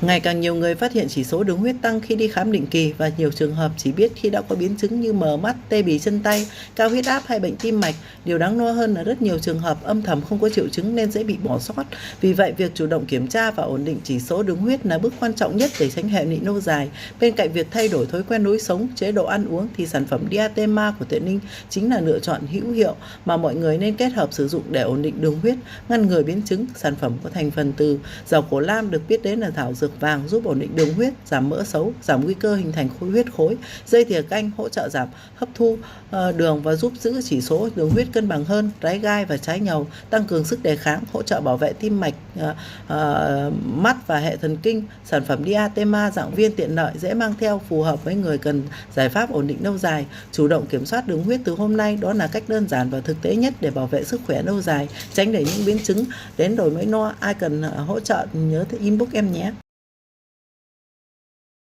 Ngày càng nhiều người phát hiện chỉ số đường huyết tăng khi đi khám định kỳ và nhiều trường hợp chỉ biết khi đã có biến chứng như mờ mắt, tê bì chân tay, cao huyết áp hay bệnh tim mạch. Điều đáng lo hơn là rất nhiều trường hợp âm thầm không có triệu chứng nên dễ bị bỏ sót. Vì vậy, việc chủ động kiểm tra và ổn định chỉ số đường huyết là bước quan trọng nhất để tránh hệ lụy lâu dài. Bên cạnh việc thay đổi thói quen lối sống, chế độ ăn uống thì sản phẩm Diatema của Tuệ Ninh chính là lựa chọn hữu hiệu mà mọi người nên kết hợp sử dụng để ổn định đường huyết, ngăn ngừa biến chứng. Sản phẩm có thành phần từ dầu cổ lam được biết đến là thảo dược vàng, giúp ổn định đường huyết, giảm mỡ xấu, giảm nguy cơ hình thành huyết khối. Dây thìa canh hỗ trợ giảm hấp thu đường và giúp giữ chỉ số đường huyết cân bằng hơn. Trái gai và trái nhầu tăng cường sức đề kháng, hỗ trợ bảo vệ tim mạch, mắt và hệ thần kinh. Sản phẩm Diatema dạng viên tiện lợi, dễ mang theo, phù hợp với người cần giải pháp ổn định lâu dài. Chủ động kiểm soát đường huyết từ hôm nay, đó là cách đơn giản và thực tế nhất để bảo vệ sức khỏe lâu dài, tránh để những biến chứng đến rồi mới lo. Ai cần hỗ trợ nhớ inbox em nhé.